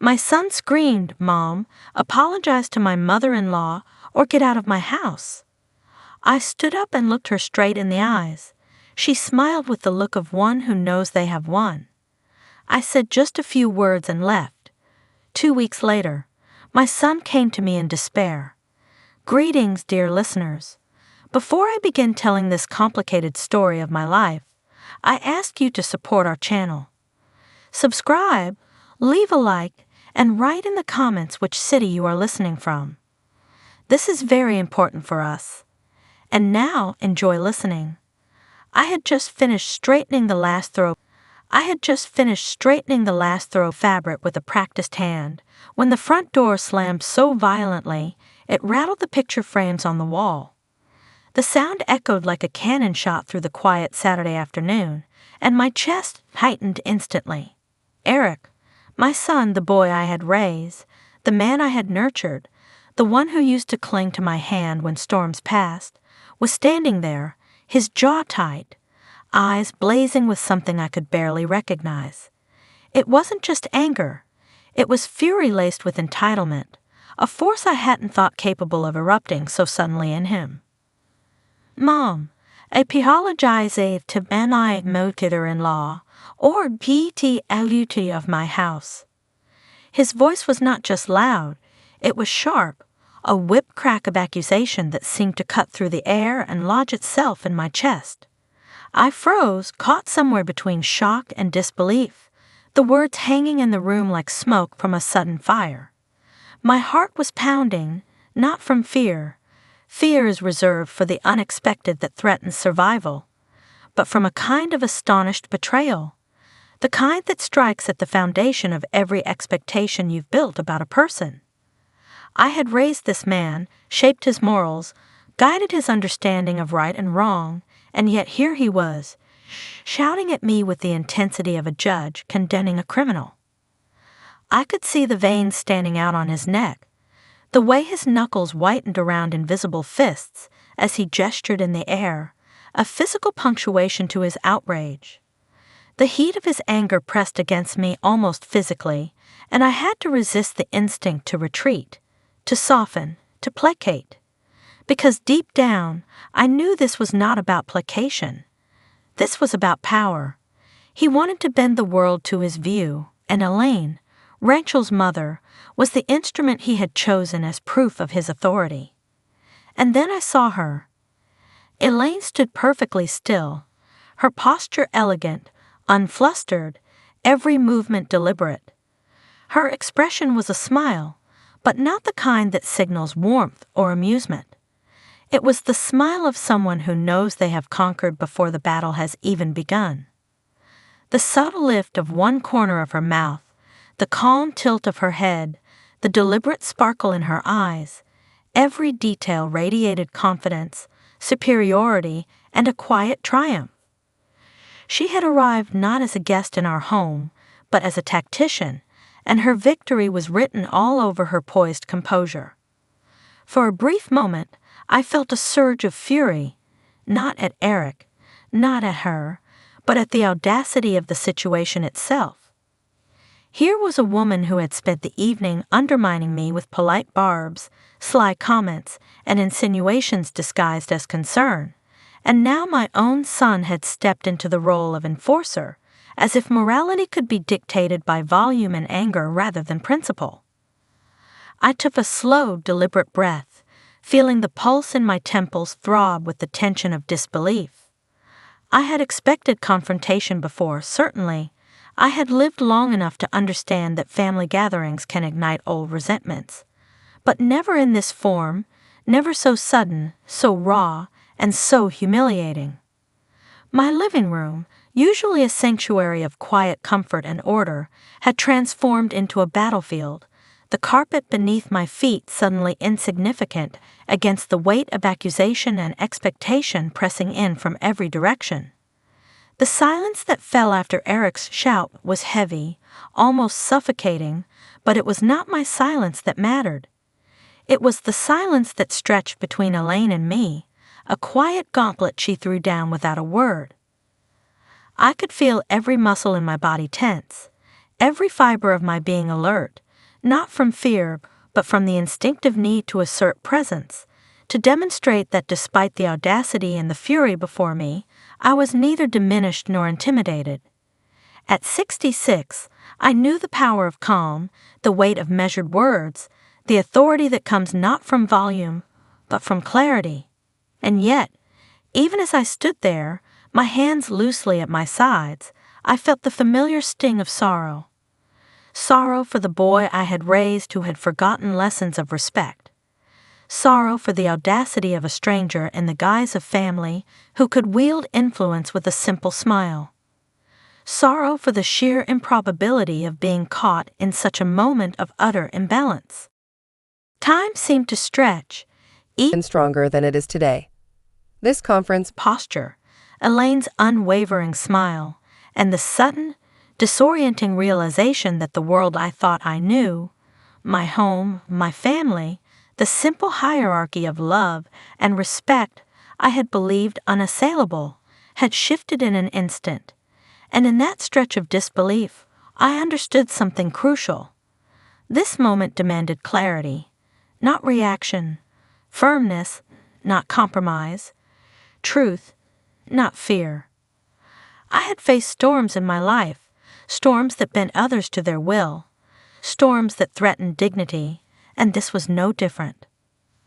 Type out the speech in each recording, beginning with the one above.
My son screamed, "Mom, apologize to my mother-in-law or get out of my house." I stood up and looked her straight in the eyes. She smiled with the look of one who knows they have won. I said just a few words and left. 2 weeks later, my son came to me in despair. "Greetings, dear listeners. Before I begin telling this complicated story of my life, I ask you to support our channel. Subscribe, leave a like, and write in the comments which city you are listening from. This is very important for us. And now, enjoy listening." I had just finished straightening the last throw fabric with a practiced hand when the front door slammed so violently it rattled the picture frames on the wall. The sound echoed like a cannon shot through the quiet Saturday afternoon, and my chest tightened instantly. Eric, my son, the boy I had raised, the man I had nurtured, the one who used to cling to my hand when storms passed, was standing there, his jaw tight, eyes blazing with something I could barely recognize. It wasn't just anger. It was fury laced with entitlement, a force I hadn't thought capable of erupting so suddenly in him. "Mom, I apologize to my mother-in-law or betrayal of my house." His voice was not just loud, it was sharp, a whip crack of accusation that seemed to cut through the air and lodge itself in my chest. I froze, caught somewhere between shock and disbelief, the words hanging in the room like smoke from a sudden fire. My heart was pounding, not from fear. Fear is reserved for the unexpected that threatens survival, but from a kind of astonished betrayal, the kind that strikes at the foundation of every expectation you've built about a person. I had raised this man, shaped his morals, guided his understanding of right and wrong, and yet here he was, shouting at me with the intensity of a judge condemning a criminal. I could see the veins standing out on his neck, the way his knuckles whitened around invisible fists as he gestured in the air, a physical punctuation to his outrage. The heat of his anger pressed against me almost physically, and I had to resist the instinct to retreat, to soften, to placate. Because deep down, I knew this was not about placation. This was about power. He wanted to bend the world to his view, and Elaine, Rachel's mother, was the instrument he had chosen as proof of his authority. And then I saw her. Elaine stood perfectly still, her posture elegant, unflustered, every movement deliberate. Her expression was a smile, but not the kind that signals warmth or amusement. It was the smile of someone who knows they have conquered before the battle has even begun. The subtle lift of one corner of her mouth, the calm tilt of her head, the deliberate sparkle in her eyes, every detail radiated confidence, superiority, and a quiet triumph. She had arrived not as a guest in our home, but as a tactician, and her victory was written all over her poised composure. For a brief moment, I felt a surge of fury, not at Eric, not at her, but at the audacity of the situation itself. Here was a woman who had spent the evening undermining me with polite barbs, sly comments, and insinuations disguised as concern, and now my own son had stepped into the role of enforcer, as if morality could be dictated by volume and anger rather than principle. I took a slow, deliberate breath, feeling the pulse in my temples throb with the tension of disbelief. I had expected confrontation before, certainly. I had lived long enough to understand that family gatherings can ignite old resentments, but never in this form, never so sudden, so raw, and so humiliating. My living room, usually a sanctuary of quiet comfort and order, had transformed into a battlefield, the carpet beneath my feet suddenly insignificant against the weight of accusation and expectation pressing in from every direction. The silence that fell after Eric's shout was heavy, almost suffocating, but it was not my silence that mattered. It was the silence that stretched between Elaine and me, a quiet gauntlet she threw down without a word. I could feel every muscle in my body tense, every fiber of my being alert, not from fear, but from the instinctive need to assert presence, to demonstrate that despite the audacity and the fury before me, I was neither diminished nor intimidated. At 66, I knew the power of calm, the weight of measured words, the authority that comes not from volume, but from clarity. And yet, even as I stood there, my hands loosely at my sides, I felt the familiar sting of sorrow. Sorrow for the boy I had raised who had forgotten lessons of respect. Sorrow for the audacity of a stranger in the guise of family who could wield influence with a simple smile. Sorrow for the sheer improbability of being caught in such a moment of utter imbalance. Time seemed to stretch, even stronger than it is today. This conference posture, Elaine's unwavering smile, and the sudden, disorienting realization that the world I thought I knew, my home, my family, the simple hierarchy of love and respect I had believed unassailable, had shifted in an instant. And in that stretch of disbelief, I understood something crucial. This moment demanded clarity, not reaction, firmness, not compromise, truth, not fear. I had faced storms in my life, storms that bent others to their will, storms that threatened dignity, and this was no different.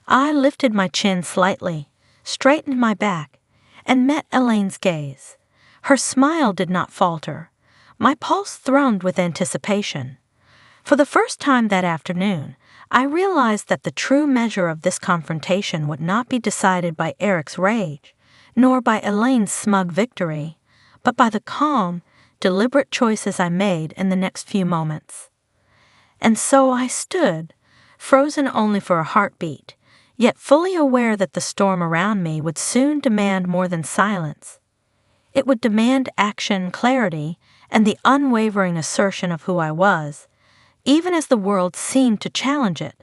I lifted my chin slightly, straightened my back, and met Elaine's gaze. Her smile did not falter. My pulse thrummed with anticipation. For the first time that afternoon, I realized that the true measure of this confrontation would not be decided by Eric's rage, nor by Elaine's smug victory, but by the calm, deliberate choices I made in the next few moments. And so I stood, frozen only for a heartbeat, yet fully aware that the storm around me would soon demand more than silence. It would demand action, clarity, and the unwavering assertion of who I was, even as the world seemed to challenge it.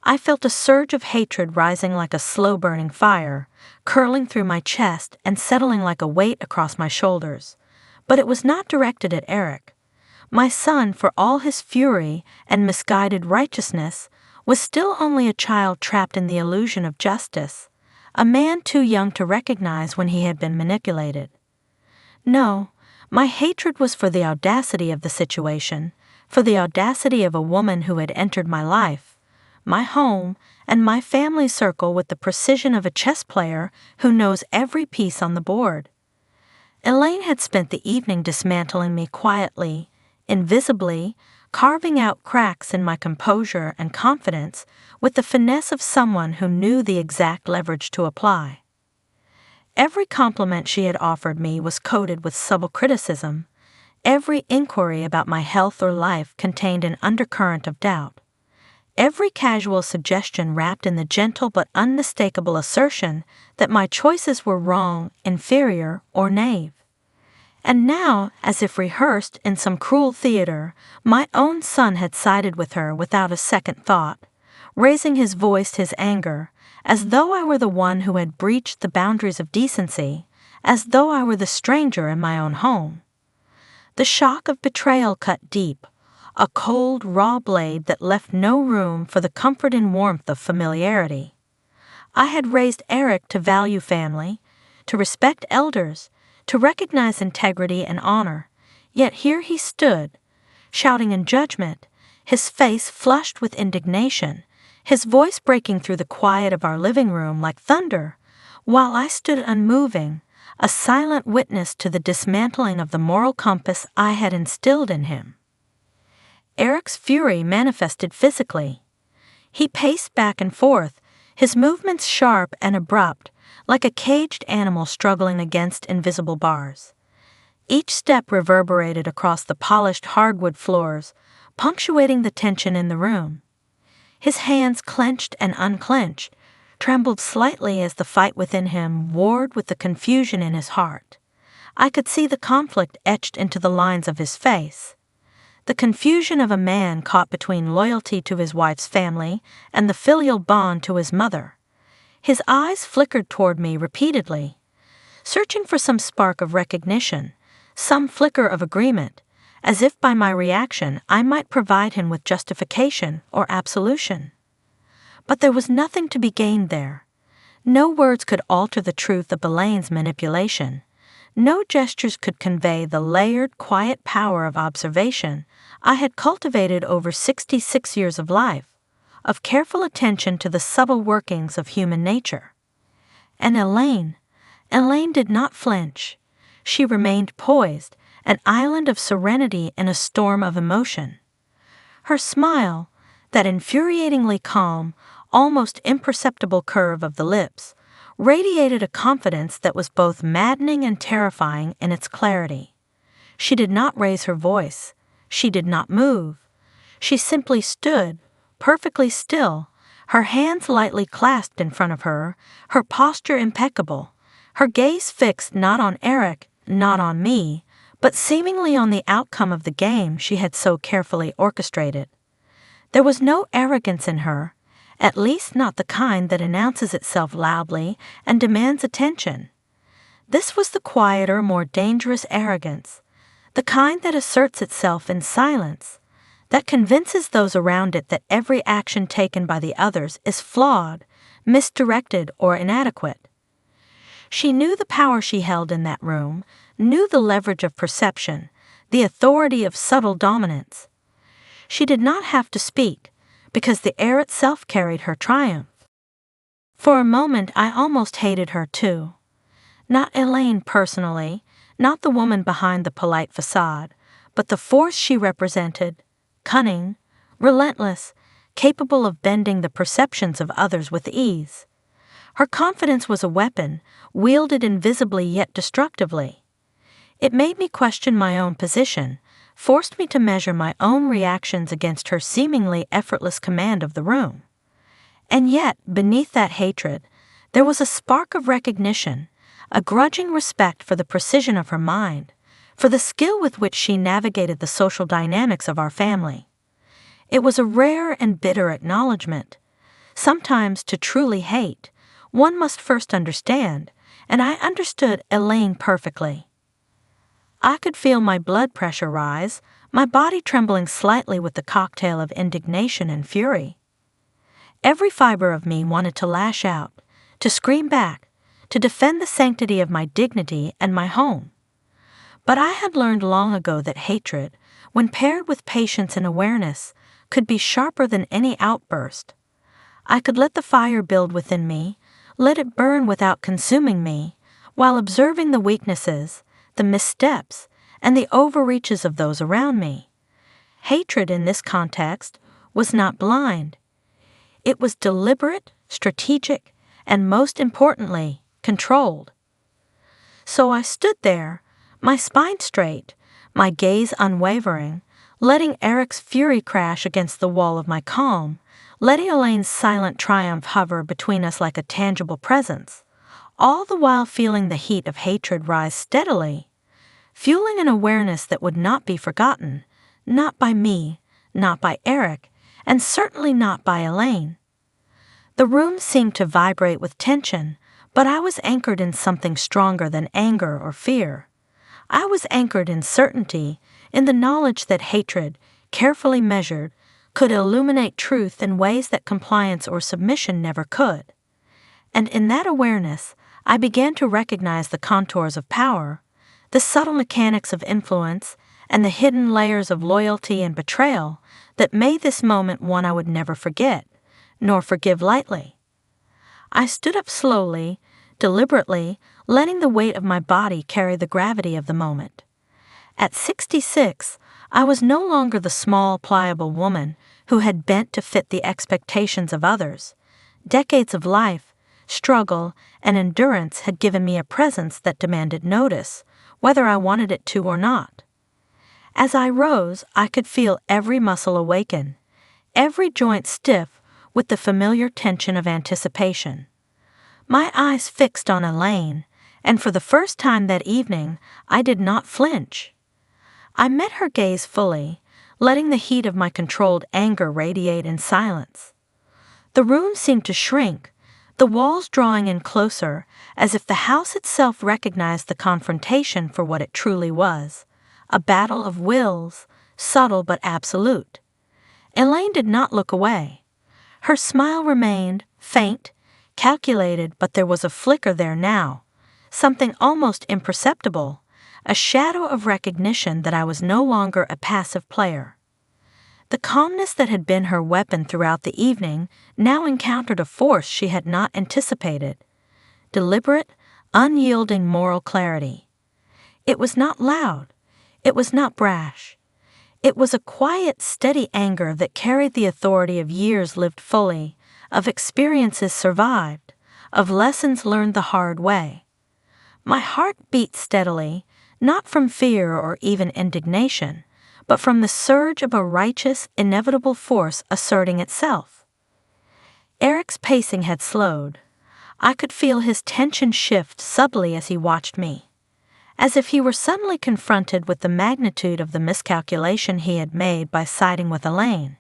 I felt a surge of hatred rising like a slow-burning fire, curling through my chest and settling like a weight across my shoulders. But it was not directed at Eric. My son, for all his fury and misguided righteousness, was still only a child trapped in the illusion of justice, a man too young to recognize when he had been manipulated. No, my hatred was for the audacity of the situation, for the audacity of a woman who had entered my life, my home, and my family circle with the precision of a chess player who knows every piece on the board. Elaine had spent the evening dismantling me quietly, invisibly, carving out cracks in my composure and confidence with the finesse of someone who knew the exact leverage to apply. Every compliment she had offered me was coated with subtle criticism. Every inquiry about my health or life contained an undercurrent of doubt. Every casual suggestion wrapped in the gentle but unmistakable assertion that my choices were wrong, inferior, or naive. And now, as if rehearsed in some cruel theater, my own son had sided with her without a second thought, raising his voice, his anger, as though I were the one who had breached the boundaries of decency, as though I were the stranger in my own home. The shock of betrayal cut deep, a cold, raw blade that left no room for the comfort and warmth of familiarity. I had raised Eric to value family, to respect elders, to recognize integrity and honor, yet here he stood, shouting in judgment, his face flushed with indignation, his voice breaking through the quiet of our living room like thunder, while I stood unmoving, a silent witness to the dismantling of the moral compass I had instilled in him. Eric's fury manifested physically. He paced back and forth, his movements sharp and abrupt, like a caged animal struggling against invisible bars. Each step reverberated across the polished hardwood floors, punctuating the tension in the room. His hands clenched and unclenched, trembled slightly as the fight within him warred with the confusion in his heart. I could see the conflict etched into the lines of his face. The confusion of a man caught between loyalty to his wife's family and the filial bond to his mother. His eyes flickered toward me repeatedly, searching for some spark of recognition, some flicker of agreement, as if by my reaction I might provide him with justification or absolution. But there was nothing to be gained there. No words could alter the truth of Elaine's manipulation. No gestures could convey the layered, quiet power of observation I had cultivated over 66 years of life, of careful attention to the subtle workings of human nature. And Elaine did not flinch. She remained poised, an island of serenity in a storm of emotion. Her smile, that infuriatingly calm, almost imperceptible curve of the lips, radiated a confidence that was both maddening and terrifying in its clarity. She did not raise her voice. She did not move. She simply stood, perfectly still, her hands lightly clasped in front of her, her posture impeccable, her gaze fixed not on Eric, not on me, but seemingly on the outcome of the game she had so carefully orchestrated. There was no arrogance in her, at least not the kind that announces itself loudly and demands attention. This was the quieter, more dangerous arrogance, the kind that asserts itself in silence, that convinces those around it that every action taken by the others is flawed, misdirected, or inadequate. She knew the power she held in that room, knew the leverage of perception, the authority of subtle dominance. She did not have to speak, because the air itself carried her triumph. For a moment I almost hated her too. Not Elaine personally, not the woman behind the polite facade, but the force she represented, cunning, relentless, capable of bending the perceptions of others with ease. Her confidence was a weapon, wielded invisibly yet destructively. It made me question my own position, forced me to measure my own reactions against her seemingly effortless command of the room. And yet, beneath that hatred, there was a spark of recognition, a grudging respect for the precision of her mind, for the skill with which she navigated the social dynamics of our family. It was a rare and bitter acknowledgement. Sometimes, to truly hate, one must first understand, and I understood Elaine perfectly. I could feel my blood pressure rise, my body trembling slightly with the cocktail of indignation and fury. Every fiber of me wanted to lash out, to scream back, to defend the sanctity of my dignity and my home. But I had learned long ago that hatred, when paired with patience and awareness, could be sharper than any outburst. I could let the fire build within me, let it burn without consuming me, while observing the weaknesses, the missteps, and the overreaches of those around me. Hatred in this context was not blind. It was deliberate, strategic, and most importantly, controlled. So I stood there, my spine straight, my gaze unwavering, letting Eric's fury crash against the wall of my calm, letting Elaine's silent triumph hover between us like a tangible presence, all the while feeling the heat of hatred rise steadily, fueling an awareness that would not be forgotten, not by me, not by Eric, and certainly not by Elaine. The room seemed to vibrate with tension, but I was anchored in something stronger than anger or fear. I was anchored in certainty, in the knowledge that hatred, carefully measured, could illuminate truth in ways that compliance or submission never could. And in that awareness, I began to recognize the contours of power, the subtle mechanics of influence, and the hidden layers of loyalty and betrayal that made this moment one I would never forget, nor forgive lightly. I stood up slowly, deliberately, letting the weight of my body carry the gravity of the moment. At 66, I was no longer the small, pliable woman who had bent to fit the expectations of others. Decades of life, struggle, and endurance had given me a presence that demanded notice, whether I wanted it to or not. As I rose, I could feel every muscle awaken, every joint stiff with the familiar tension of anticipation. My eyes fixed on Elaine, and for the first time that evening, I did not flinch. I met her gaze fully, letting the heat of my controlled anger radiate in silence. The room seemed to shrink, the walls drawing in closer, as if the house itself recognized the confrontation for what it truly was, a battle of wills, subtle but absolute. Elaine did not look away. Her smile remained, faint, calculated, but there was a flicker there now, something almost imperceptible, a shadow of recognition that I was no longer a passive player. The calmness that had been her weapon throughout the evening now encountered a force she had not anticipated. Deliberate, unyielding moral clarity. It was not loud. It was not brash. It was a quiet, steady anger that carried the authority of years lived fully, of experiences survived, of lessons learned the hard way. My heart beat steadily, not from fear or even indignation, but from the surge of a righteous, inevitable force asserting itself. Eric's pacing had slowed. I could feel his tension shift subtly as he watched me, as if he were suddenly confronted with the magnitude of the miscalculation he had made by siding with Elaine.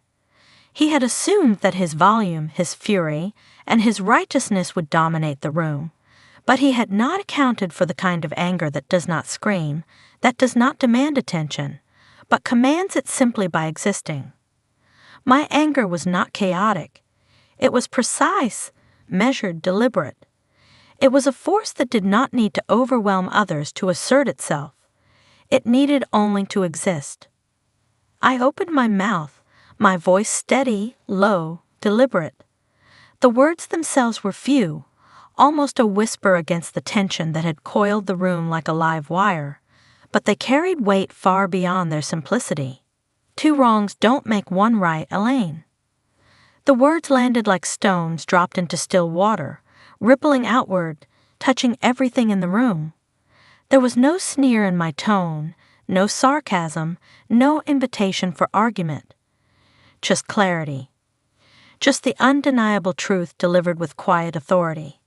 He had assumed that his volume, his fury, and his righteousness would dominate the room, but he had not accounted for the kind of anger that does not scream, that does not demand attention, but commands it simply by existing. My anger was not chaotic. It was precise, measured, deliberate. It was a force that did not need to overwhelm others to assert itself. It needed only to exist. I opened my mouth, my voice steady, low, deliberate. The words themselves were few, almost a whisper against the tension that had coiled the room like a live wire, but they carried weight far beyond their simplicity. 2 wrongs don't make 1 right, Elaine. The words landed like stones dropped into still water, rippling outward, touching everything in the room. There was no sneer in my tone, no sarcasm, no invitation for argument. Just clarity. Just the undeniable truth delivered with quiet authority.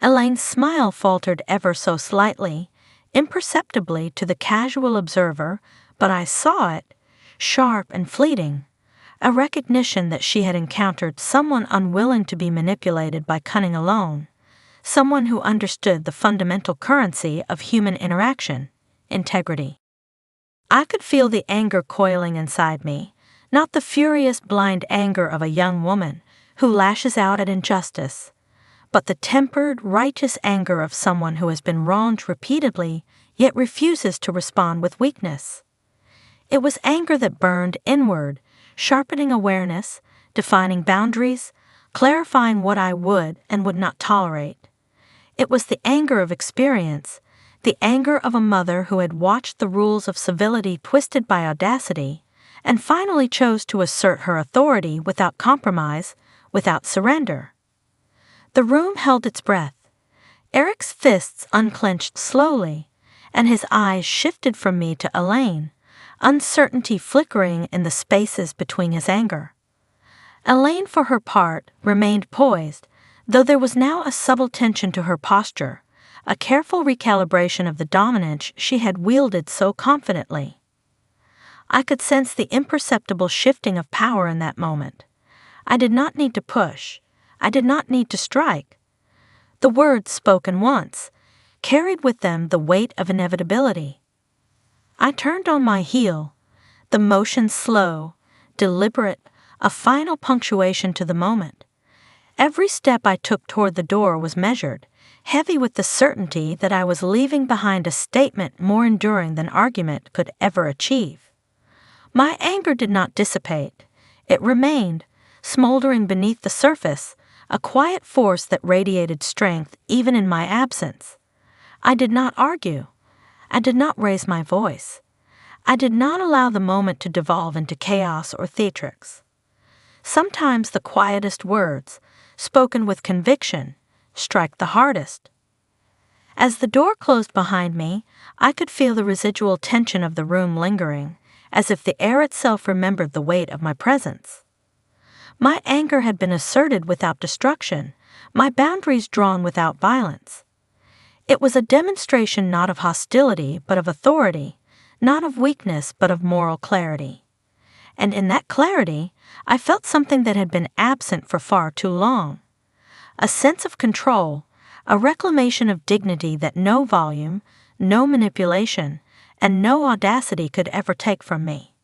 Elaine's smile faltered ever so slightly, imperceptibly to the casual observer, but I saw it, sharp and fleeting, a recognition that she had encountered someone unwilling to be manipulated by cunning alone, someone who understood the fundamental currency of human interaction, integrity. I could feel the anger coiling inside me, not the furious, blind anger of a young woman who lashes out at injustice, but the tempered, righteous anger of someone who has been wronged repeatedly, yet refuses to respond with weakness. It was anger that burned inward, sharpening awareness, defining boundaries, clarifying what I would and would not tolerate. It was the anger of experience, the anger of a mother who had watched the rules of civility twisted by audacity, and finally chose to assert her authority without compromise, without surrender. The room held its breath. Eric's fists unclenched slowly, and his eyes shifted from me to Elaine, uncertainty flickering in the spaces between his anger. Elaine, for her part, remained poised, though there was now a subtle tension to her posture, a careful recalibration of the dominance she had wielded so confidently. I could sense the imperceptible shifting of power in that moment. I did not need to push. I did not need to strike. The words spoken once carried with them the weight of inevitability. I turned on my heel, the motion slow, deliberate, a final punctuation to the moment. Every step I took toward the door was measured, heavy with the certainty that I was leaving behind a statement more enduring than argument could ever achieve. My anger did not dissipate. It remained, smoldering beneath the surface, a quiet force that radiated strength even in my absence. I did not argue. I did not raise my voice. I did not allow the moment to devolve into chaos or theatrics. Sometimes the quietest words, spoken with conviction, strike the hardest. As the door closed behind me, I could feel the residual tension of the room lingering, as if the air itself remembered the weight of my presence. My anger had been asserted without destruction, my boundaries drawn without violence. It was a demonstration not of hostility but of authority, not of weakness but of moral clarity. And in that clarity, I felt something that had been absent for far too long. A sense of control, a reclamation of dignity that no volume, no manipulation, and no audacity could ever take from me.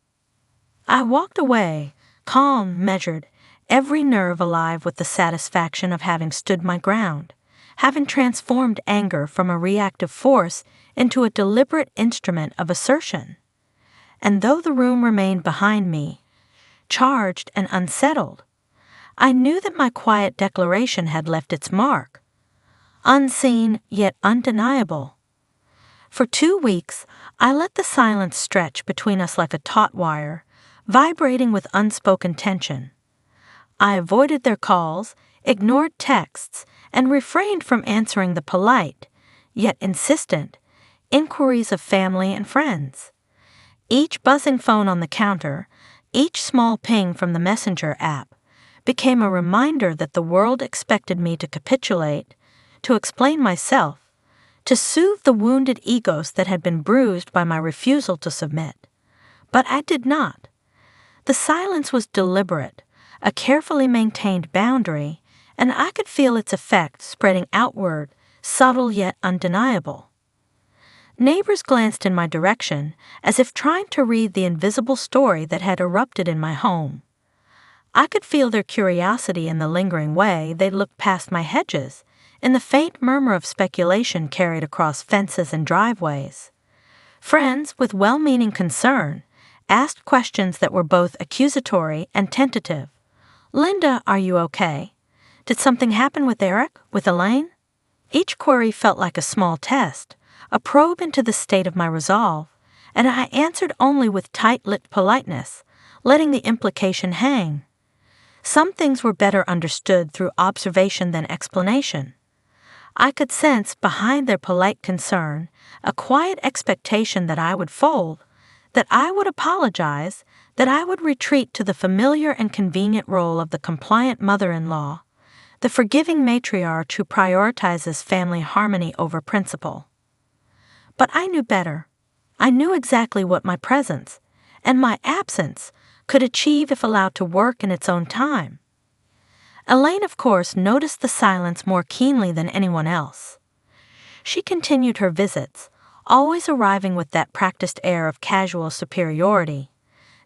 I walked away, calm, measured, every nerve alive with the satisfaction of having stood my ground, having transformed anger from a reactive force into a deliberate instrument of assertion. And though the room remained behind me, charged and unsettled, I knew that my quiet declaration had left its mark, unseen yet undeniable. For 2 weeks, I let the silence stretch between us like a taut wire, vibrating with unspoken tension. I avoided their calls, ignored texts, and refrained from answering the polite, yet insistent, inquiries of family and friends. Each buzzing phone on the counter, each small ping from the Messenger app, became a reminder that the world expected me to capitulate, to explain myself, to soothe the wounded egos that had been bruised by my refusal to submit. But I did not. The silence was deliberate, a carefully maintained boundary, and I could feel its effect spreading outward, subtle yet undeniable. Neighbors glanced in my direction, as if trying to read the invisible story that had erupted in my home. I could feel their curiosity in the lingering way they looked past my hedges, in the faint murmur of speculation carried across fences and driveways. Friends, with well-meaning concern, asked questions that were both accusatory and tentative. "Linda, are you okay? Did something happen with Eric, with Elaine?" Each query felt like a small test, a probe into the state of my resolve, and I answered only with tight-lipped politeness, letting the implication hang. Some things were better understood through observation than explanation. I could sense behind their polite concern a quiet expectation that I would fold, that I would apologize, that I would retreat to the familiar and convenient role of the compliant mother-in-law, the forgiving matriarch who prioritizes family harmony over principle. But I knew better. I knew exactly what my presence, and my absence, could achieve if allowed to work in its own time. Elaine, of course, noticed the silence more keenly than anyone else. She continued her visits, always arriving with that practiced air of casual superiority,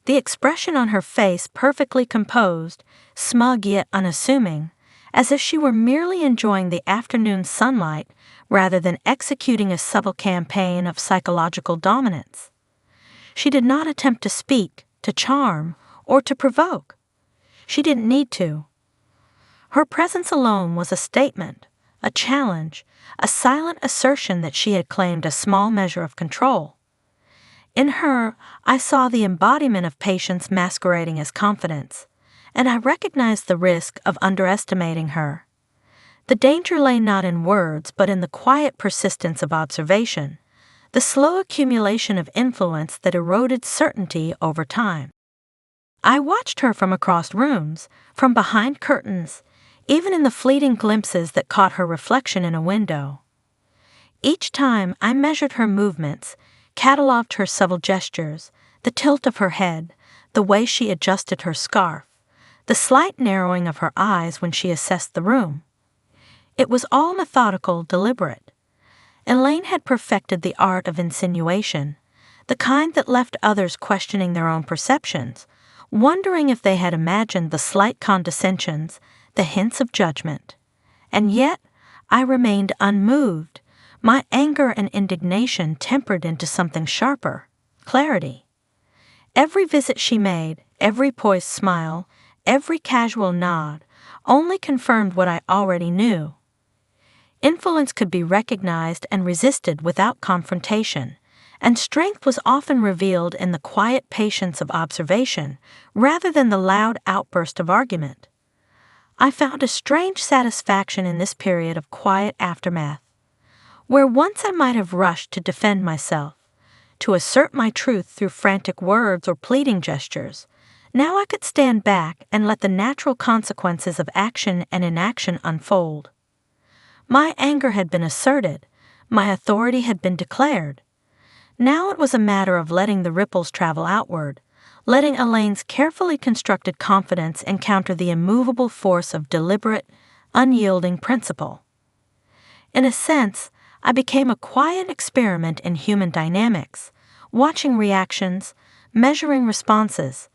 the expression on her face perfectly composed, smug yet unassuming, as if she were merely enjoying the afternoon sunlight rather than executing a subtle campaign of psychological dominance. She did not attempt to speak, to charm, or to provoke. She didn't need to. Her presence alone was a statement, a challenge, a silent assertion that she had claimed a small measure of control. In her, I saw the embodiment of patience masquerading as confidence, and I recognized the risk of underestimating her. The danger lay not in words, but in the quiet persistence of observation, the slow accumulation of influence that eroded certainty over time. I watched her from across rooms, from behind curtains, even in the fleeting glimpses that caught her reflection in a window. Each time I measured her movements, catalogued her subtle gestures, the tilt of her head, the way she adjusted her scarf, the slight narrowing of her eyes when she assessed the room. It was all methodical, deliberate. Elaine had perfected the art of insinuation, the kind that left others questioning their own perceptions, wondering if they had imagined the slight condescensions, the hints of judgment. And yet, I remained unmoved, my anger and indignation tempered into something sharper, clarity. Every visit she made, every poised smile, every casual nod, only confirmed what I already knew. Influence could be recognized and resisted without confrontation, and strength was often revealed in the quiet patience of observation rather than the loud outburst of argument. I found a strange satisfaction in this period of quiet aftermath. Where once I might have rushed to defend myself, to assert my truth through frantic words or pleading gestures, now I could stand back and let the natural consequences of action and inaction unfold. My anger had been asserted, my authority had been declared. Now it was a matter of letting the ripples travel outward, letting Elaine's carefully constructed confidence encounter the immovable force of deliberate, unyielding principle. In a sense, I became a quiet experiment in human dynamics, watching reactions, measuring responses,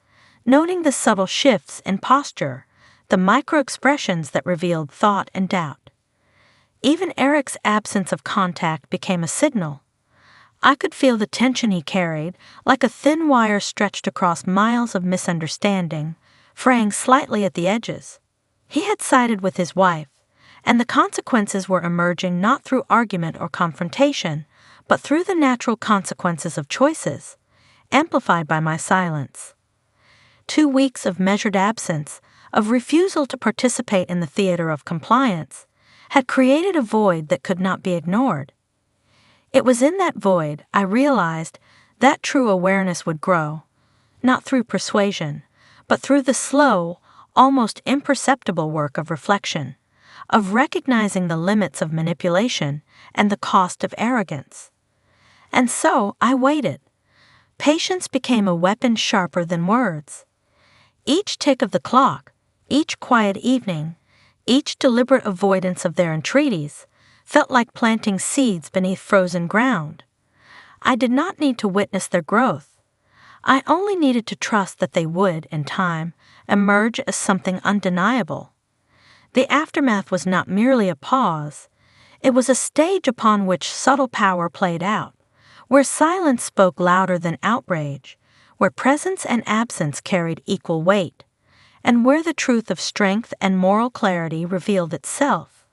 noting the subtle shifts in posture, the micro-expressions that revealed thought and doubt. Even Eric's absence of contact became a signal. I could feel the tension he carried, like a thin wire stretched across miles of misunderstanding, fraying slightly at the edges. He had sided with his wife, and the consequences were emerging not through argument or confrontation, but through the natural consequences of choices, amplified by my silence. 2 weeks of measured absence, of refusal to participate in the theater of compliance, had created a void that could not be ignored. It was in that void I realized that true awareness would grow, not through persuasion, but through the slow, almost imperceptible work of reflection, of recognizing the limits of manipulation and the cost of arrogance. And so I waited. Patience became a weapon sharper than words. Each tick of the clock, each quiet evening, each deliberate avoidance of their entreaties, felt like planting seeds beneath frozen ground. I did not need to witness their growth. I only needed to trust that they would, in time, emerge as something undeniable. The aftermath was not merely a pause. It was a stage upon which subtle power played out, where silence spoke louder than outrage, where presence and absence carried equal weight, and where the truth of strength and moral clarity revealed itself,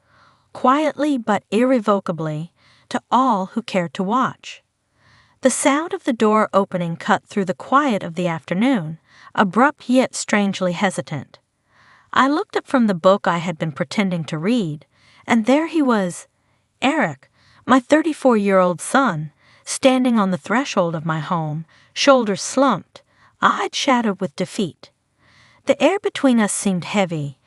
quietly but irrevocably, to all who cared to watch. The sound of the door opening cut through the quiet of the afternoon, abrupt yet strangely hesitant. I looked up from the book I had been pretending to read, and there he was, Eric, my 34-year-old son, standing on the threshold of my home, shoulders slumped, eyes shadowed with defeat. The air between us seemed heavy,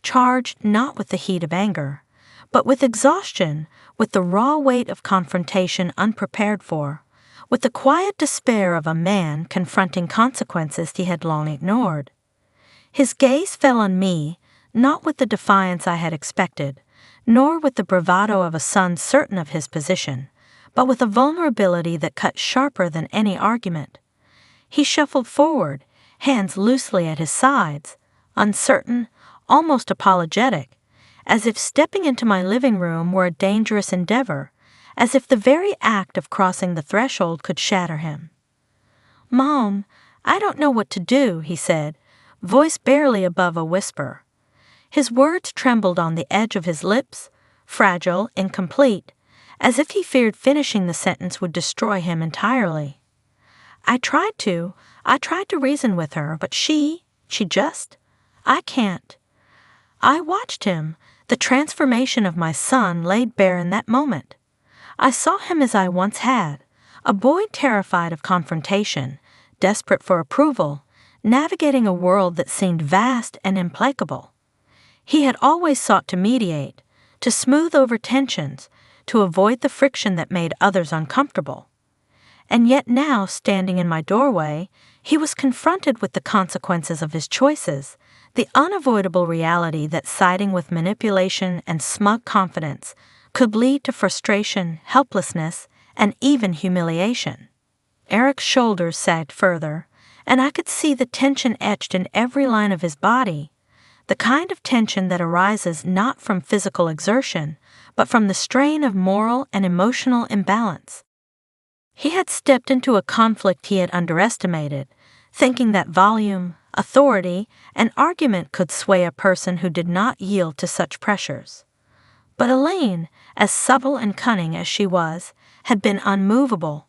charged not with the heat of anger, but with exhaustion, with the raw weight of confrontation unprepared for, with the quiet despair of a man confronting consequences he had long ignored. His gaze fell on me, not with the defiance I had expected, nor with the bravado of a son certain of his position, but with a vulnerability that cut sharper than any argument. He shuffled forward, hands loosely at his sides, uncertain, almost apologetic, as if stepping into my living room were a dangerous endeavor, as if the very act of crossing the threshold could shatter him. "Mom, I don't know what to do," he said, voice barely above a whisper. His words trembled on the edge of his lips, fragile, incomplete, as if he feared finishing the sentence would destroy him entirely. I tried to reason with her, but I can't. I watched him, the transformation of my son laid bare in that moment. I saw him as I once had, a boy terrified of confrontation, desperate for approval, navigating a world that seemed vast and implacable. He had always sought to mediate, to smooth over tensions, to avoid the friction that made others uncomfortable. And yet now, standing in my doorway, he was confronted with the consequences of his choices, the unavoidable reality that siding with manipulation and smug confidence could lead to frustration, helplessness, and even humiliation. Eric's shoulders sagged further, and I could see the tension etched in every line of his body, the kind of tension that arises not from physical exertion, but from the strain of moral and emotional imbalance. He had stepped into a conflict he had underestimated, thinking that volume, authority, and argument could sway a person who did not yield to such pressures. But Elaine, as subtle and cunning as she was, had been unmovable.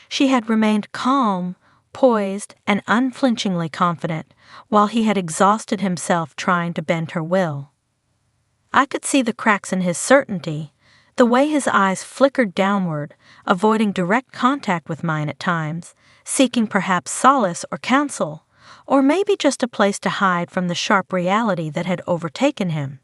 She had remained calm, poised, and unflinchingly confident, while he had exhausted himself trying to bend her will. I could see the cracks in his certainty, the way his eyes flickered downward, avoiding direct contact with mine at times, seeking perhaps solace or counsel, or maybe just a place to hide from the sharp reality that had overtaken him.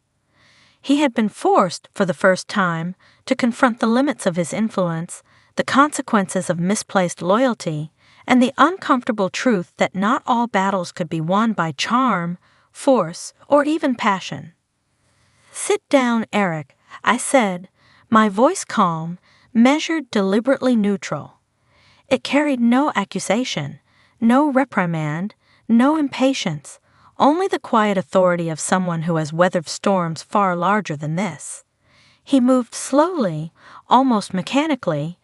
He had been forced, for the first time, to confront the limits of his influence, the consequences of misplaced loyalty, and the uncomfortable truth that not all battles could be won by charm, force, or even passion. "Sit down, Eric," I said, my voice calm, measured, deliberately neutral. It carried no accusation, no reprimand, no impatience, only the quiet authority of someone who has weathered storms far larger than this. He moved slowly, almost mechanically,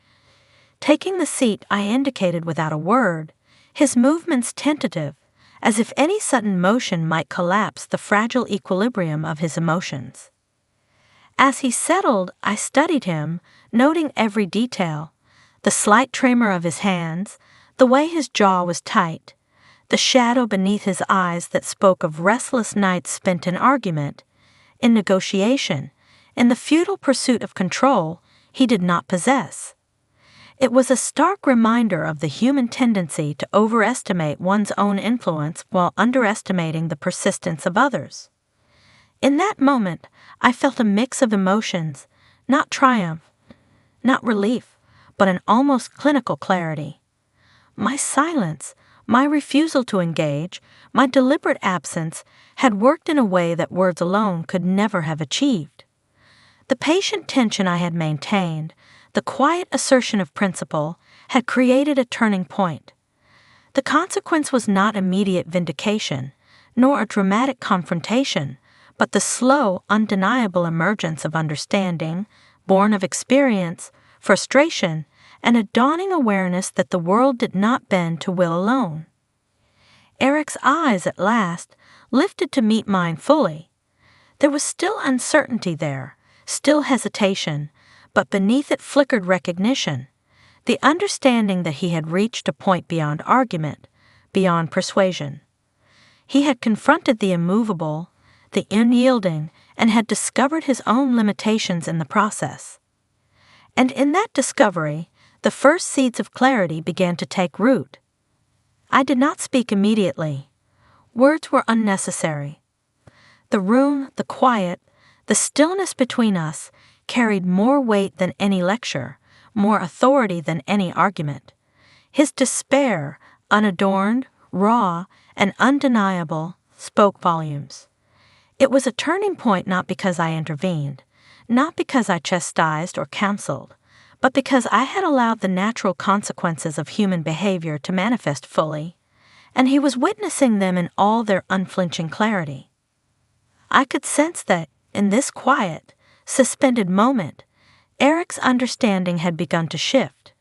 taking the seat I indicated without a word, his movements tentative, as if any sudden motion might collapse the fragile equilibrium of his emotions. As he settled, I studied him, noting every detail, the slight tremor of his hands, the way his jaw was tight, the shadow beneath his eyes that spoke of restless nights spent in argument, in negotiation, in the futile pursuit of control he did not possess. It was a stark reminder of the human tendency to overestimate one's own influence while underestimating the persistence of others. In that moment, I felt a mix of emotions, not triumph, not relief, but an almost clinical clarity. My silence, my refusal to engage, my deliberate absence had worked in a way that words alone could never have achieved. The patient tension I had maintained, the quiet assertion of principle, had created a turning point. The consequence was not immediate vindication, nor a dramatic confrontation, but the slow, undeniable emergence of understanding, born of experience, frustration, and a dawning awareness that the world did not bend to will alone. Eric's eyes, at last, lifted to meet mine fully. There was still uncertainty there, still hesitation, but beneath it flickered recognition, the understanding that he had reached a point beyond argument, beyond persuasion. He had confronted the immovable, the unyielding, and had discovered his own limitations in the process. And in that discovery, the first seeds of clarity began to take root. I did not speak immediately. Words were unnecessary. The room, the quiet, the stillness between us carried more weight than any lecture, more authority than any argument. His despair, unadorned, raw, and undeniable, spoke volumes. It was a turning point not because I intervened, not because I chastised or counseled, but because I had allowed the natural consequences of human behavior to manifest fully, and he was witnessing them in all their unflinching clarity. I could sense that, in this quiet, suspended moment, Eric's understanding had begun to shift.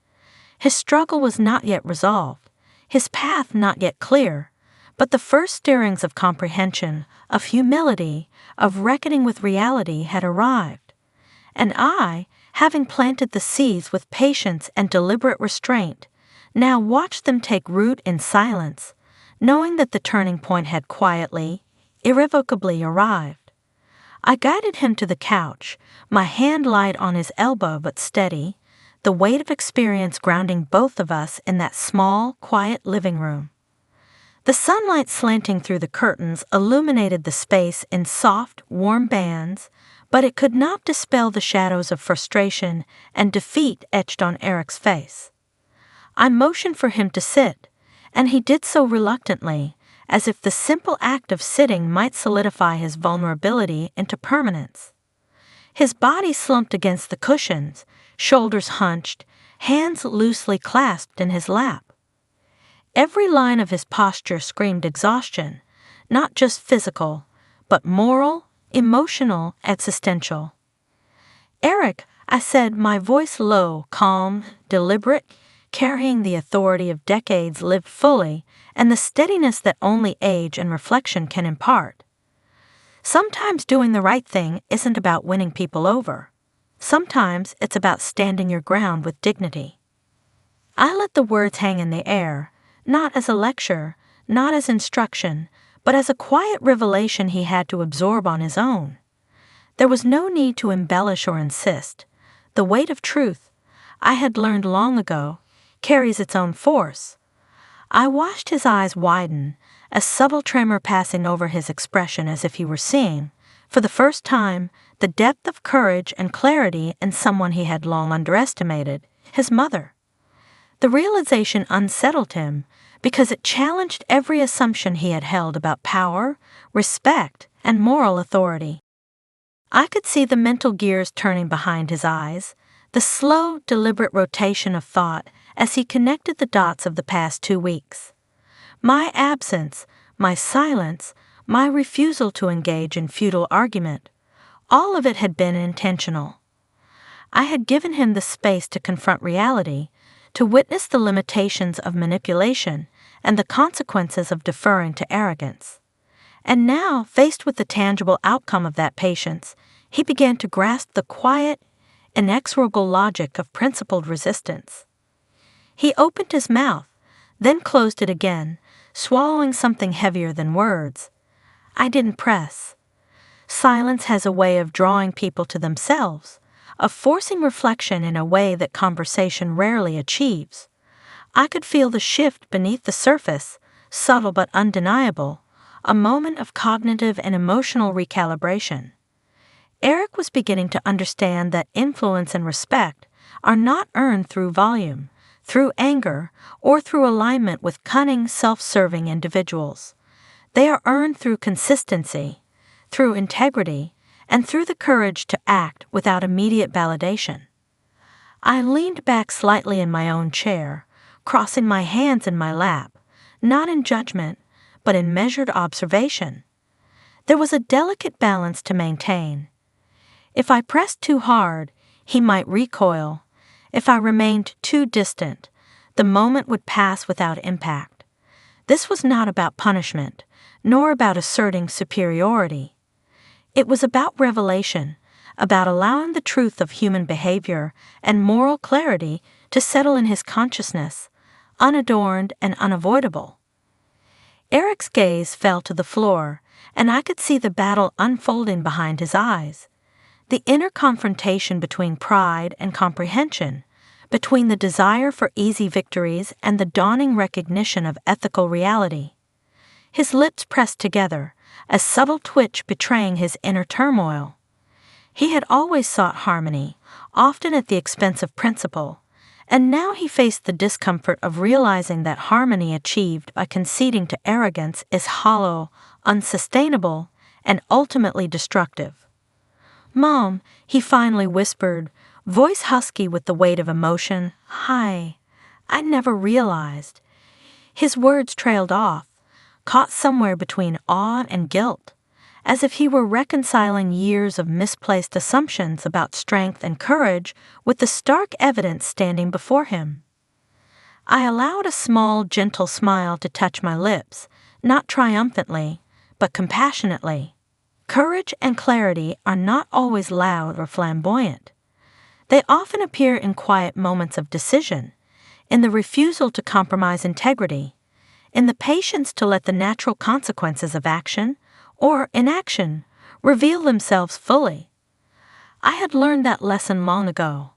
His struggle was not yet resolved, his path not yet clear, but the first stirrings of comprehension, of humility, of reckoning with reality had arrived. And I, having planted the seeds with patience and deliberate restraint, now watched them take root in silence, knowing that the turning point had quietly, irrevocably arrived. I guided him to the couch, my hand light on his elbow but steady, the weight of experience grounding both of us in that small, quiet living room. The sunlight slanting through the curtains illuminated the space in soft, warm bands, but it could not dispel the shadows of frustration and defeat etched on Eric's face. I motioned for him to sit, and he did so reluctantly, as if the simple act of sitting might solidify his vulnerability into permanence. His body slumped against the cushions, shoulders hunched, hands loosely clasped in his lap. Every line of his posture screamed exhaustion, not just physical, but moral, emotional, existential. "Eric," I said, my voice low, calm, deliberate, carrying the authority of decades lived fully and the steadiness that only age and reflection can impart. Sometimes doing the right thing isn't about winning people over. Sometimes it's about standing your ground with dignity. I let the words hang in the air, not as a lecture, not as instruction, but as a quiet revelation he had to absorb on his own. There was no need to embellish or insist. The weight of truth, I had learned long ago, carries its own force. I watched his eyes widen, a subtle tremor passing over his expression as if he were seeing, for the first time, the depth of courage and clarity in someone he had long underestimated, his mother. The realization unsettled him because it challenged every assumption he had held about power, respect, and moral authority. I could see the mental gears turning behind his eyes, the slow, deliberate rotation of thought as he connected the dots of the past 2 weeks. My absence, my silence, my refusal to engage in futile argument, all of it had been intentional. I had given him the space to confront reality, to witness the limitations of manipulation and the consequences of deferring to arrogance. And now, faced with the tangible outcome of that patience, he began to grasp the quiet, inexorable logic of principled resistance. He opened his mouth, then closed it again, swallowing something heavier than words. I didn't press. Silence has a way of drawing people to themselves, of forcing reflection in a way that conversation rarely achieves. I could feel the shift beneath the surface, subtle but undeniable, a moment of cognitive and emotional recalibration. Eric was beginning to understand that influence and respect are not earned through volume, through anger, or through alignment with cunning, self-serving individuals. They are earned through consistency, through integrity, and through the courage to act without immediate validation. I leaned back slightly in my own chair, crossing my hands in my lap, not in judgment, but in measured observation. There was a delicate balance to maintain. If I pressed too hard, he might recoil. If I remained too distant, the moment would pass without impact. This was not about punishment, nor about asserting superiority. It was about revelation, about allowing the truth of human behavior and moral clarity to settle in his consciousness, unadorned and unavoidable. Eric's gaze fell to the floor, and I could see the battle unfolding behind his eyes. The inner confrontation between pride and comprehension, between the desire for easy victories and the dawning recognition of ethical reality. His lips pressed together, a subtle twitch betraying his inner turmoil. He had always sought harmony, often at the expense of principle, and now he faced the discomfort of realizing that harmony achieved by conceding to arrogance is hollow, unsustainable, and ultimately destructive. "Mom," he finally whispered, voice husky with the weight of emotion. "Hi, I never realized." His words trailed off, caught somewhere between awe and guilt, as if he were reconciling years of misplaced assumptions about strength and courage with the stark evidence standing before him. I allowed a small, gentle smile to touch my lips, not triumphantly, but compassionately. Courage and clarity are not always loud or flamboyant. They often appear in quiet moments of decision, in the refusal to compromise integrity, in the patience to let the natural consequences of action, or inaction, reveal themselves fully. I had learned that lesson long ago.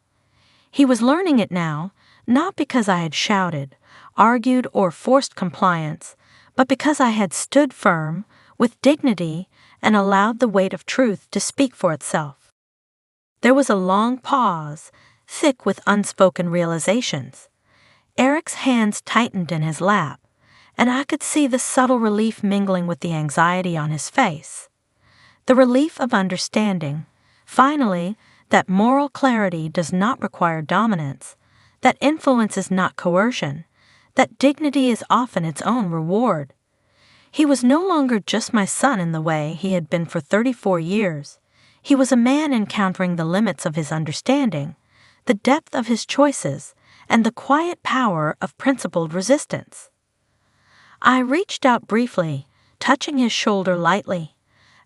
He was learning it now, not because I had shouted, argued, or forced compliance, but because I had stood firm, with dignity, and allowed the weight of truth to speak for itself. There was a long pause, thick with unspoken realizations. Eric's hands tightened in his lap, and I could see the subtle relief mingling with the anxiety on his face. The relief of understanding, finally, that moral clarity does not require dominance, that influence is not coercion, that dignity is often its own reward. He was no longer just my son in the way he had been for 34 years. He was a man encountering the limits of his understanding, the depth of his choices, and the quiet power of principled resistance. I reached out briefly, touching his shoulder lightly,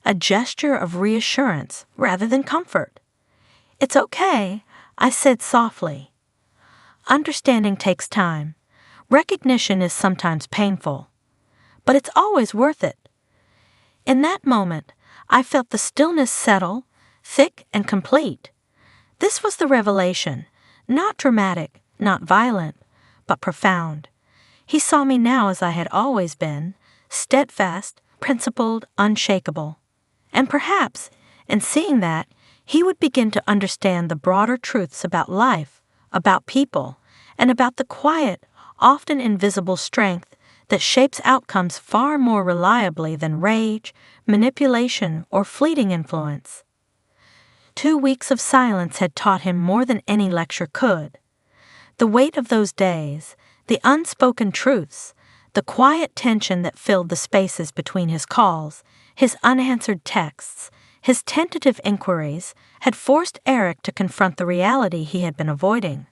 a gesture of reassurance rather than comfort. "It's okay," I said softly. Understanding takes time. Recognition is sometimes painful, but it's always worth it. In that moment, I felt the stillness settle, thick and complete. This was the revelation, not dramatic, not violent, but profound. He saw me now as I had always been, steadfast, principled, unshakable. And perhaps, in seeing that, he would begin to understand the broader truths about life, about people, and about the quiet, often invisible strength that shapes outcomes far more reliably than rage, manipulation, or fleeting influence. 2 weeks of silence had taught him more than any lecture could. The weight of those days, the unspoken truths, the quiet tension that filled the spaces between his calls, his unanswered texts, his tentative inquiries, had forced Eric to confront the reality he had been avoiding.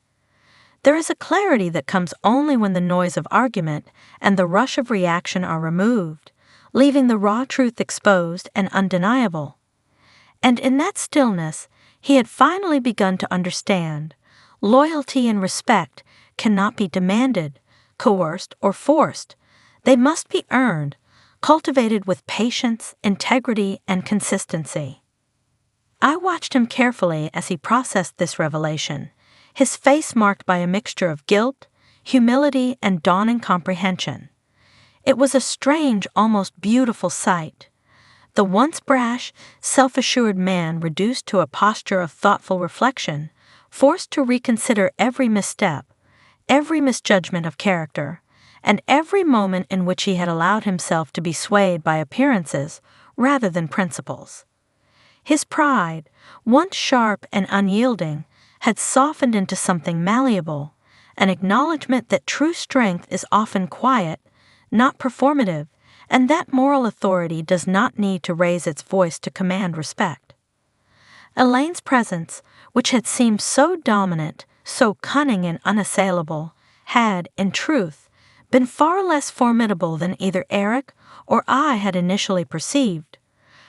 There is a clarity that comes only when the noise of argument and the rush of reaction are removed, leaving the raw truth exposed and undeniable. And in that stillness, he had finally begun to understand. Loyalty and respect cannot be demanded, coerced, or forced. They must be earned, cultivated with patience, integrity, and consistency. I watched him carefully as he processed this revelation, his face marked by a mixture of guilt, humility, and dawning comprehension. It was a strange, almost beautiful sight. The once brash, self-assured man reduced to a posture of thoughtful reflection, forced to reconsider every misstep, every misjudgment of character, and every moment in which he had allowed himself to be swayed by appearances rather than principles. His pride, once sharp and unyielding, had softened into something malleable, an acknowledgement that true strength is often quiet, not performative, and that moral authority does not need to raise its voice to command respect. Elaine's presence, which had seemed so dominant, so cunning and unassailable, had, in truth, been far less formidable than either Eric or I had initially perceived.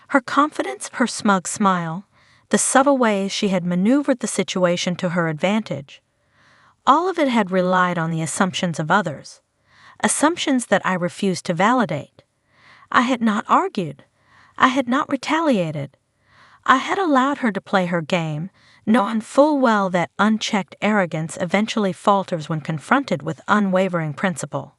Her confidence, her smug smile, the subtle ways she had maneuvered the situation to her advantage, all of it had relied on the assumptions of others, assumptions that I refused to validate. I had not argued. I had not retaliated. I had allowed her to play her game, knowing full well that unchecked arrogance eventually falters when confronted with unwavering principle.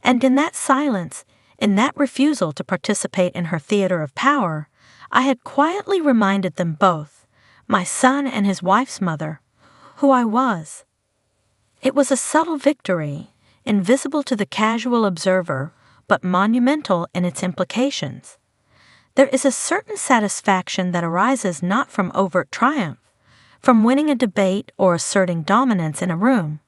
And in that silence, in that refusal to participate in her theater of power, I had quietly reminded them both, my son and his wife's mother, who I was. It was a subtle victory, invisible to the casual observer, but monumental in its implications. There is a certain satisfaction that arises not from overt triumph, from winning a debate or asserting dominance in a room,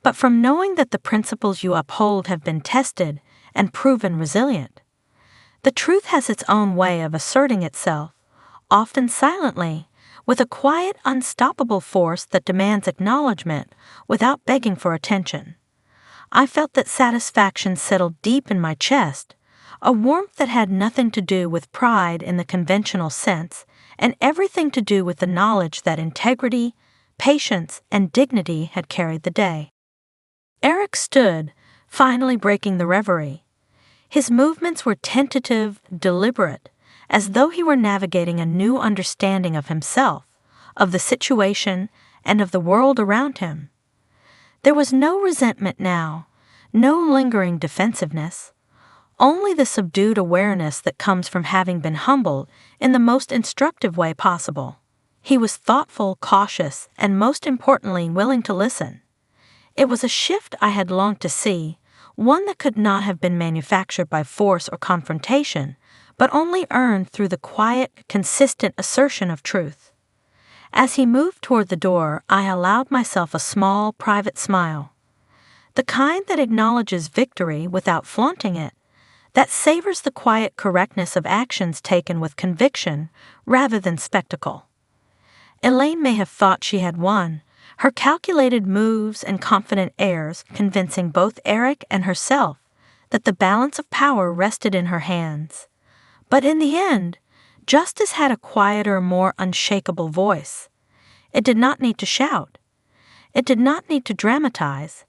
but from knowing that the principles you uphold have been tested and proven resilient. The truth has its own way of asserting itself, often silently, with a quiet, unstoppable force that demands acknowledgement without begging for attention. I felt that satisfaction settled deep in my chest, a warmth that had nothing to do with pride in the conventional sense, and everything to do with the knowledge that integrity, patience, and dignity had carried the day. Eric stood, finally breaking the reverie. His movements were tentative, deliberate, as though he were navigating a new understanding of himself, of the situation, and of the world around him. There was no resentment now, no lingering defensiveness, only the subdued awareness that comes from having been humbled in the most instructive way possible. He was thoughtful, cautious, and most importantly, willing to listen. It was a shift I had longed to see, one that could not have been manufactured by force or confrontation, but only earned through the quiet, consistent assertion of truth. As he moved toward the door, I allowed myself a small, private smile. The kind that acknowledges victory without flaunting it, that savors the quiet correctness of actions taken with conviction rather than spectacle. Elaine may have thought she had won, her calculated moves and confident airs convincing both Eric and herself that the balance of power rested in her hands. But in the end, justice had a quieter, more unshakable voice. It did not need to shout. It did not need to dramatize.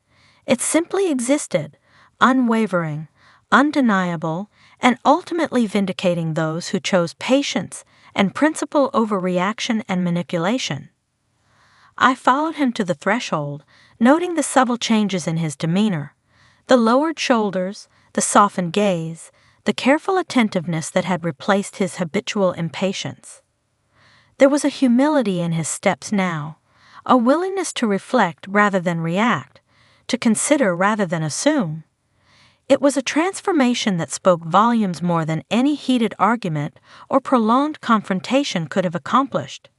It simply existed, unwavering, undeniable, and ultimately vindicating those who chose patience and principle over reaction and manipulation. I followed him to the threshold, noting the subtle changes in his demeanor, the lowered shoulders, the softened gaze, the careful attentiveness that had replaced his habitual impatience. There was a humility in his steps now, a willingness to reflect rather than react, to consider rather than assume. It was a transformation that spoke volumes more than any heated argument or prolonged confrontation could have accomplished.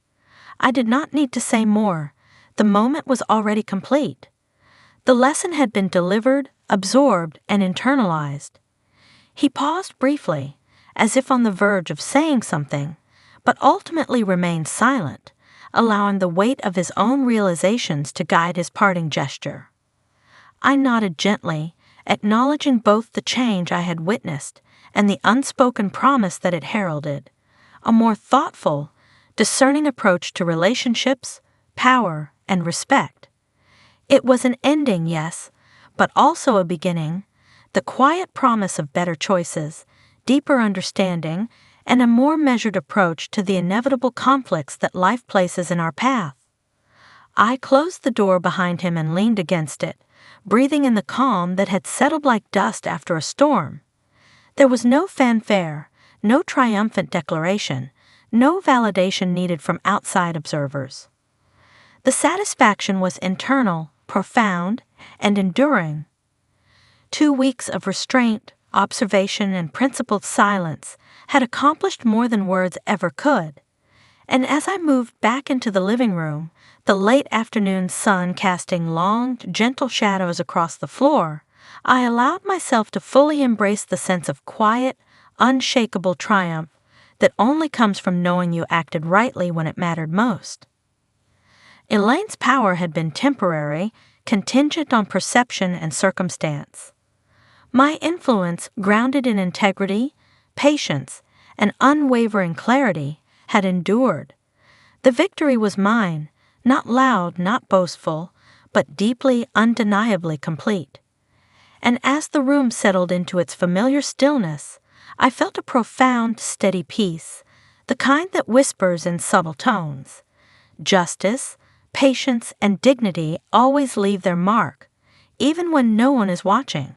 I did not need to say more. The moment was already complete. The lesson had been delivered, absorbed, and internalized. He paused briefly, as if on the verge of saying something, but ultimately remained silent, allowing the weight of his own realizations to guide his parting gesture. I nodded gently, acknowledging both the change I had witnessed and the unspoken promise that it heralded, a more thoughtful, discerning approach to relationships, power, and respect. It was an ending, yes, but also a beginning, the quiet promise of better choices, deeper understanding, and a more measured approach to the inevitable conflicts that life places in our path. I closed the door behind him and leaned against it, breathing in the calm that had settled like dust after a storm. There was no fanfare, no triumphant declaration, no validation needed from outside observers. The satisfaction was internal, profound, and enduring. 2 weeks of restraint, observation, and principled silence had accomplished more than words ever could. And as I moved back into the living room, the late afternoon sun casting long, gentle shadows across the floor, I allowed myself to fully embrace the sense of quiet, unshakable triumph that only comes from knowing you acted rightly when it mattered most. Elaine's power had been temporary, contingent on perception and circumstance. My influence, grounded in integrity, patience, and unwavering clarity, had endured. The victory was mine, not loud, not boastful, but deeply, undeniably complete. And as the room settled into its familiar stillness, I felt a profound, steady peace, the kind that whispers in subtle tones. Justice, patience, and dignity always leave their mark, even when no one is watching.